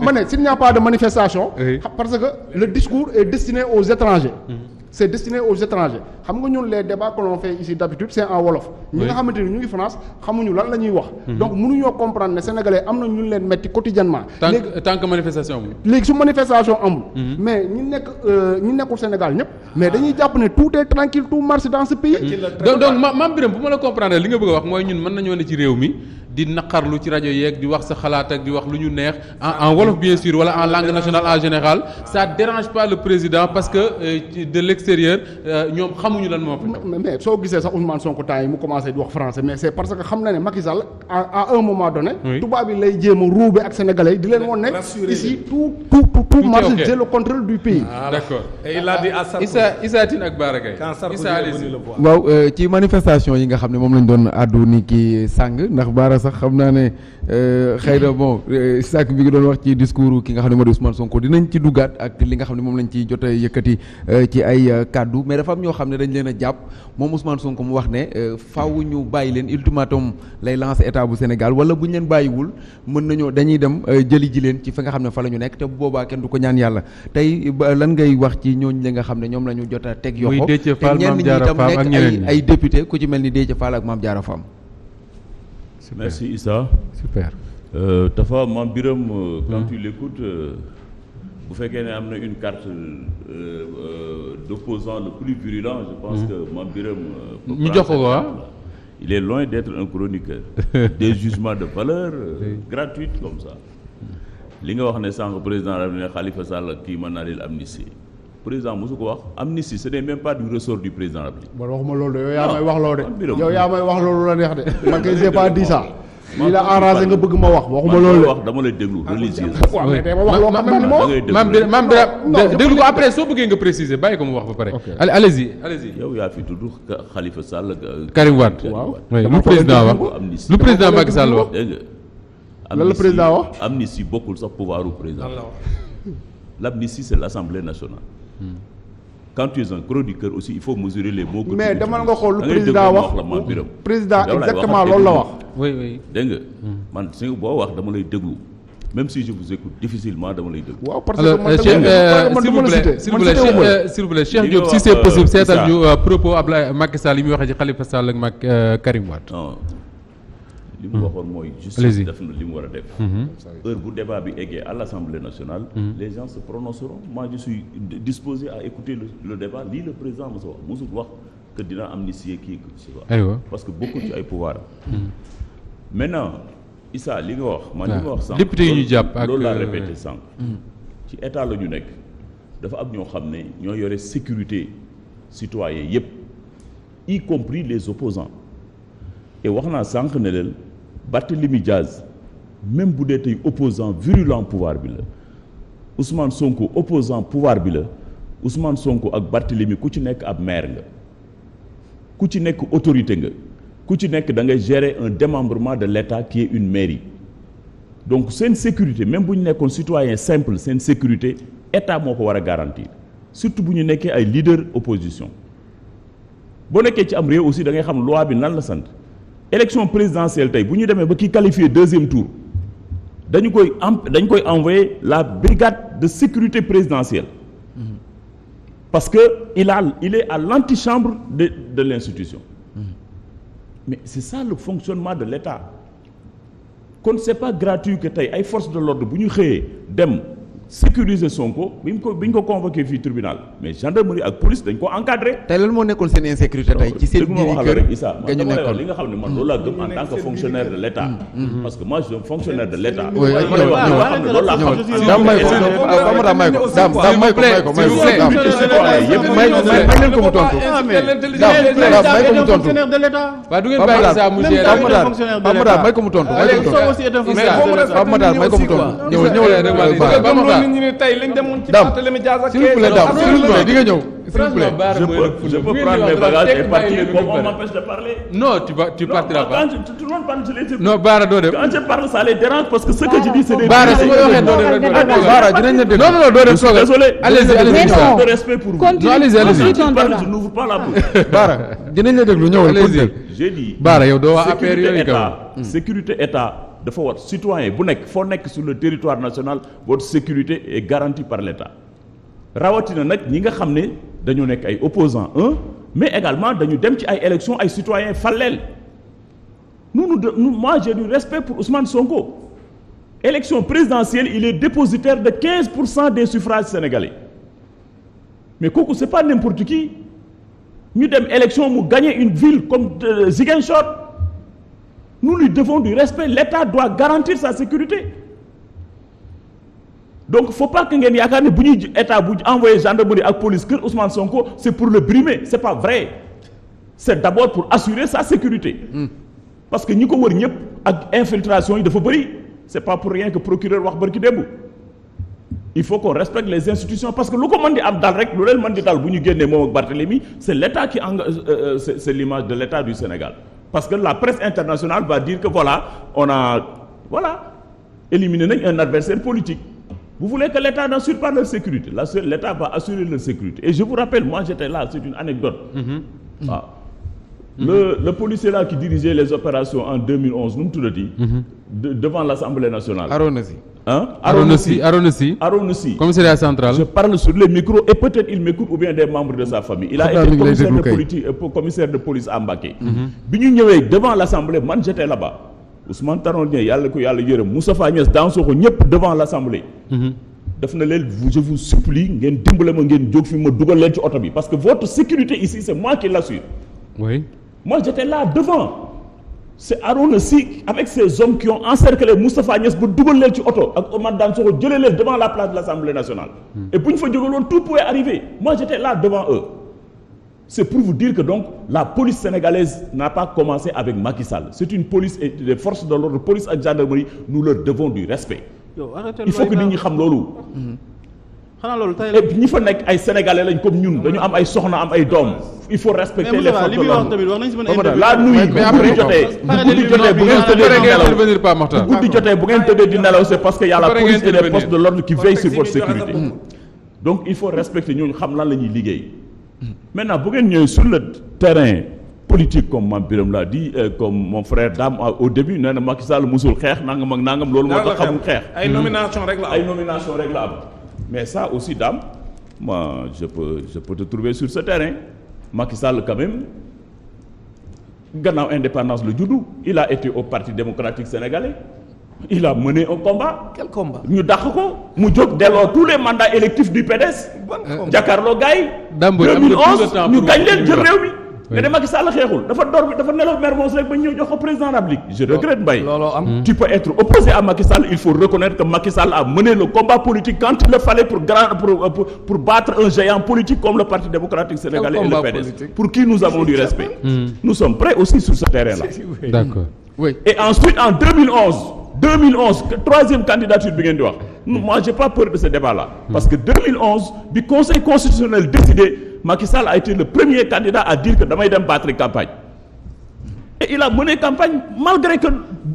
ma ne s'il n'y a pas de manifestation. Parce que le discours est destiné aux étrangers. C'est destiné aux étrangers xam nga ñun les débats que l'on fait ici d'habitude c'est en wolof. ñi nga xamante ni ñu ngi France xamuñu lan la ñuy wax. donc mënuñoo comprendre ne sénégalais am na ñu leen metti quotidiennement. tant que manifestation amul. léegi su manifestation amul. mais ñi nekkul Sénégal ñëpp. mais dañuy jàpp ne tout est tranquille tout marche dans ce pays. donc Mame Birame bu ma la comprendre li nga bëgg a wax mooy ñun mën nañoo ne ci réew mi. di naqarlu ci rajo yeeg di wax sa xalaat ak di wax lu ñu neex en wolof bien sûr wala en langue nationale en général ça dérange pas le président parce que de l'extérieur ñoom xamuñu lan moo fa. mais soo gisee sax Ousmane Sonko temps yi mu commencé di wax français mais c'est parce que xam na ne Macky Sall à un moment donné. tubaab bi lay jéem a ruube ak sénégalais yi di leen woon ne. ici tout marche c'est le contrôle du pays. d'accord et il a dit à Issa Tine ak Bara Gaye. waaw ci manifestation yi nga xam ne moom lañ doon àddu ni ki sàng ndax Bara sax xam naa ne xëy na bon sàkk bi nga doon wax ci discours ki nga xam ne moo di Ousmane Sonko dinañ ci duggaat ak li nga xam ne moom lañ ci jot a yëkkati ci ay kaddu mais dafa am ñoo xam ne dañ leen a jàpp moom Ousmane Sonko mu wax ne faaw ñu bàyyi leen ultimatum lay lancer état bu Sénégal wala bu ñu leen bàyyiwul mën nañoo dañuy dem jëli ji leen ci fa nga xam ne fa la ñu nekk te bu boobaa kenn du ko ñaan yàlla tey lan ngay wax ci ñooñ li nga xam ne ñoom la ñu jot a teg yoxo te ñenn ñi itam nekk ay député ku ci mel ni Déthié Fall ak Mame Diarra Fam. Super. Merci Issa. Super. Tafa Mame Birame quand tu l'écoutes bu fekkee ne am na une carte d'opposant le plus virulent je pense que Mame Birame ñu jox ko il est loin d'être un chroniqueur des jugements de valeur gratuits comme ça li nga wax ne sànq président daf ne Khalifa Sall kii mën naa leen amnistie président mosu ko wax amnistie ce n'est même pas du ressort du président de la République. bon waxuma loolu de yow yaa may wax loolu de yow yaa may wax loolu la neex de man kay j'ai pas dit ça. lii la arrangé nga bëgg ma wax waxuma loolu de. wax dama lay déglu religieuse. waaw mais dama wax loo xam ne moom. Mame Birame déglu ko après soo bëggee nga préciser bàyyi ko mu wax ba pare. allez-y. yow yaa fi tudd Khalifa Sall. Karim Wade waaw lu président wax lu président Macky Sall wax. dégg nga. lan la président wax. amnistie bokkul sax pouvoiru président. l'amnistie c'est l'Assemblée nationale. Quand tu es un chroniqueur aussi il faut mesurer les mots. mais demal nga xool lu président wax président exactement loolu la wax. oui. dégg nga man si boo wax dama lay déglu même si je vous écoute difficilement dama lay déglu. waaw parce que man s'il vous plaît Cheikh Diop si c'est possible seetal ñu propos Abdoulaye Macky Sall yi muy waxee ci Khalifa Sall ak Karim Wade. non li mu waxoon mooy. justice def na li mu war a def. heure bu débat bi eggee à l'Assemblée nationale. les gens se prononceront moi je suis disposé à écouter le débat lii le président mosu wax mosul wax que dina amnistier kii que ce soit. aywa parce que bokkul ci ay pouvoir maintenant Issa li nga wax. man li nga wax sànq député yi ñu jàpp ak loolu laa répété sànq. ci état la ñu nekk dafa am ñoo xam ne ñoo yore sécurité citoyen yépp y compris les opposants et wax naa sànq ne leen Barthélémy Diaz même bu dee tey opposant virulent pouvoir bi la Ousmane Sonko opposant pouvoir bi la Ousmane Sonko ak Barthélémy ku ci nekk ab maire nga ku ci nekk autorité nga ku ci nekk da ngay gérer un démembrement de l'État qui est une mairie donc seen sécurité même bu ñu nekkoon citoyen simple seen sécurité État moo ko war a garantir surtout bu ñu nekkee ay leader opposition boo nekkee ci am réew aussi da ngay xam loi bi nan la sant élection présidentielle tey bu ñu demee ba kii qualifié deuxième tour dañ koy envoyer la brigade de sécurité présidentielle parce que il est à l'antichambre de l'institution mais c'est ça le fonctionnement de l'État kon c'est pas gratuit que tey ay forces de l'ordre bu ñu xëyee dem sécuriser Sonko bi ñu ko convoqué fii tribunal mais gendarmerie ak police dañ ko encadré. tey lan moo nekkoon seen insécurité tey ci seen biir kër nga ñu nekkoon li nga xam ne man loolu laa gëm en tant que fonctionnaire de l'État. parce que moi je suis un fonctionnaire de l'État. oui daam may ko may ko mu tontu. waaw du ngeen bàyyi Issa mu may ko mu tontu. may ko mu tontu. ñëw nit ñi ne tey lañ demoon ci Dame Barthélémy Diaz ak s'il vous plaît Dame s'il vous plaît di nga ñëw s'il vous plaît je peux prendre mes bagages et partir comme on m'empêche de parler. non tu partiras pas. Tout le monde parle je les écoute. non Bara doo dem. Quand je parle ça les dérange parce que ce que je dis c'est des. Bara su ma waxee doo dem Bara dinañ la dégg. non doo dem soogal. désolé. allez-y de respect pour vous. non allez-y je n'ouvre pas la bouche. Bara dinañ la déglu ñëwal. j'ai dit. Bara yow doo waa APR yooyu sécurité état dafa war citoyen bu nekk foo nekk sur le territoire national votre sécurité est garantie par l'État rawatina nag ñi nga xam ne dañoo nekk ay opposants mais également dañu dem ci ay élections ay citoyens falleel moi j'ai du respect pour Ousmane Sonko élection présidentielle il est dépositaire de 15% des suffrages sénégalais mais kooku c'est pas n'importe qui ñu dem élection mu gagner une ville comme Ziguinchor nous lui devons du respect l'État doit garantir sa sécurité donc faut pas que ngeen yaakaar ne bu ñuy état bu envoyé gendarmerie ak police kër Ousmane Sonko c'est pour le brimer c'est pas vrai c'est d'abord pour assurer sa sécurité parce que ñi ko wër ñëpp ak infiltration yi dafa bëri c'est pas pour rien que procureur wax barki démb il faut qu'on respecte les institutions parce que lu ko mën di am dal rek lu leen mën di dal bu ñu génnee moom ak Barthélemy c'est l'État qui engage c'est l'image de l'État du Sénégal parce que la presse internationale va dire que voilà on a éliminé nañ un adversaire politique vous voulez que l'État n'assure pas leur sécurité l'État va assurer leur sécurité et je vous rappelle moi j'étais là c'est une anecdote le policier là qui dirigeait les opérations en 2011 nu mu tuddati devant l'Assemblée nationale Arona Sy commissariat central je parle sur les micros et peut-être il m'écoute ou bien des membres de sa famille il a été commissaire de police à Mbacké bi ñu ñëwee devant l'Assemblée man j'étais là-bas Ousmane Tanor Dieng yàlla ko yàlla yërëm Moustapha Niasse Dansokho ñëpp devant l'Assemblée daf na leen je vous supplie ngeen dimbale ma ngeen jóg fi ma dugal leen ci oto bi parce que votre sécurité ici c'est moi qui l'assure oui moi j'étais là devant c'est Arona Sy avec ces hommes qui ont encerclé Moustapha Niasse ba dugal leen ci oto ak Ousmane Dansokho jëlee leen devant la place de l'Assemblée nationale et bu ñu fa jógaloon tout pouvait arriver moi j'étais là devant eux c'est pour vous dire que donc la police sénégalaise n'a pas commencé avec Macky Sall c'est une police et des forces de l'ordre police ak gendarmerie nous leur devons du respect il faut que nit ñi xam loolu xanaa loolu tey et puis ñi fa nekk ay sénégalais lañ comme ñun dañu am ay soxna am ay doom il faut respecter les forces de l'ordre la nuit bu guddi jotee bu ngeen tëddee di nelaw c'est parce que y a la police et les forces de l'ordre qui veillent sur votre sécurité donc il faut respecter ñooñu xam lan la ñuy liggéey maintenant bu ngeen ñëwee sur le terrain politique comme Mame Birame l'a dit comme mon frère Dame au début nee na Macky Sall musul xeex nangam ak nangam loolu moo tax xamul xeex ay nomination rek la am mais ça aussi Dame moi je peux te trouver sur ce terrain Macky Sall quand même gannaaw indépendance le juddu il a été au Parti démocratique sénégalais il a mené un combat. Quel combat? ñu dàq ko mu jóg delloo tous les mandats électifs du PDS. jàkkaarloo gars yi. 2011 ñu gañ leen jël réew mi. mais de Macky Sall xeexul dafa nelaw Mermoz rek ba ñëw jox ko président de la République. je regrette Mbaye. tu peux être opposé à Macky Sall il faut reconnaître que Macky Sall a mené le combat politique quand il le fallait pour battre un géant politique comme le Parti démocratique sénégalais et le PDS. pour qui nous avons du respect. nous sommes prêts aussi sur ce terrain-là. D'accord. Oui. Et ensuite en 2011 troisième candidature bi ngeen di wax moi j'ai pas peur de ce débat-là parce que 2011 bi conseil constitutionnel décidé Macky Sall a été le premier candidat à dire que damay dem battre campagne et il a mené campagne malgré que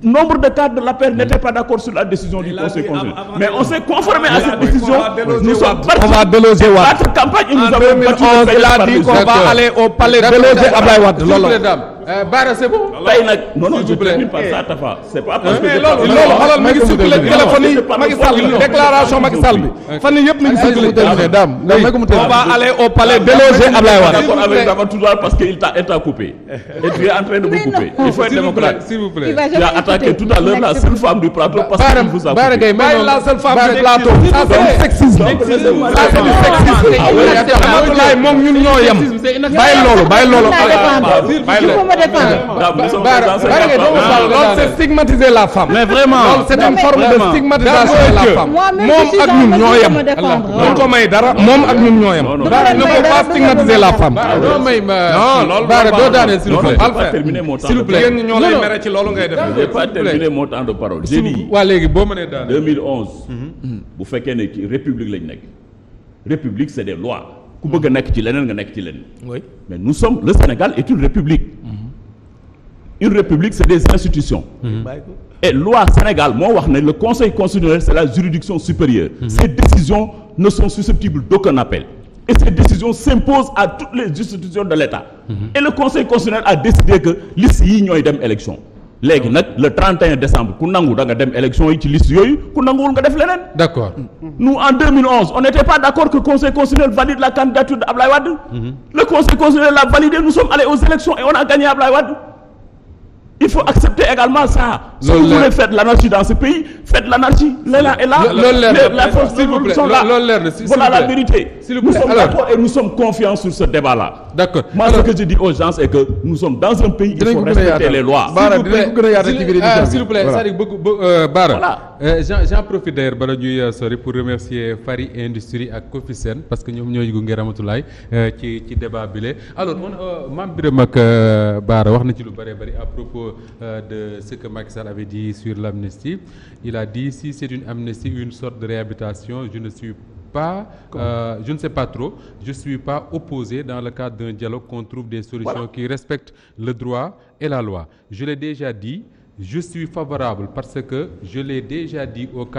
nombre de cadres de l'APR n'étaient pas d'accord sur la décision du conseil constitutionnel mais on s'est conformé à cette décision nous sommes partis on va déloger Wade battre campagne et nous avons battu il a dit qu'on va aller au palais déloger Ablaye Wade loolu Bara c'est bon. tey nag non je termine par ça Tafa c'est pas parce que loolu xoolal mi ngi circulé téléphone yi Macky Sall déclaration Macky Sall bi fan yii yëpp mi ngi circulé Dame on va aller au palais déloger Ablaye Wade d'accord avec Dama toujours parce que il t'a coupé et tu es en train de me couper il faut être démocrate s'il vous plaît. tu as attaqué tout à l'heure la seule femme du plateau parce qu'il vous a coupé. Bara Gaye bàyyi la seule femme du plateau ça c'est du sexisme ça c'est du sexisme Abdoulaye moom ñun ñoo yem bàyyi loolu loolu c'est stigmatiser la femme. mais vraiment loolu c'est une forme de stigmatisation de la femme. moom ak ñun ñoo yem. duñ ko may dara moom ak ñun ñoo yem. ne faut pas stigmatiser la femme. non may ma non loolu Bara doo daaneel s'il vous plaît. pas terminé mon temps s'il vous plaît. yéen ñoo lay mere ci loolu ngay def. j'ai pas terminé mon temps de parole j'ai dit waa léegi boo mënee daaneel. 2011 bu fekkee ne ci république lañ nekk république c'est des lois ku bëgg a nekk ci leneen nga nekk ci leneen mais nous sommes le Sénégal est une république une république c'est des institutions et loi Sénégal moo wax ne le conseil constitutionnel c'est la juridiction supérieure ces décisions ne sont susceptibles d'aucun appel et ces décisions s'imposent à toutes les institutions de l'État et le conseil constitutionnel a décidé que liste yi ñooy dem élection léegi nag le 31 décembre ku nangu da nga dem élection yi ci liste yooyu ku nanguwul nga def leneen. D'accord. Nous en 2011 on n'était pas d'accord que le Conseil constitutionnel valide la candidature d'Ablaye Wade. Le Conseil constitutionnel l'a validé, nous sommes allés aux élections et on a gagné Ablaye Wade. Il faut accepter également ça. Si vous voulez faire de l'anarchie dans ce pays, faites de l'anarchie. L'élan est là. La force de l'ordre sont là. Voilà la vérité. Nous sommes d'accord et nous sommes confiants sur ce débat-là. D'accord. Moi, ce que je dis aux gens, c'est que nous sommes dans un pays, il faut respecter les lois. S'il vous plaît, Bara. J'en profite d'ailleurs bala ñuy sori pour remercier Fari Industrie ak Cofisen parce que ñoom ñooy gunge Ramatoulaye ci débat bi la. Alors Mame Birame ak Bara wax na ci lu bëree bëri à propos de ce que Macky Sall avait dit sur l'amnistie. Il a dit si c'est une amnistie une sorte de réhabilitation, je ne sais pas trop, je suis pas opposé dans le cadre d'un dialogue qu'on trouve des solutions qui respectent le droit et la loi. Je l'ai déjà dit, je suis favorable parce que je l'ai déjà dit au cadre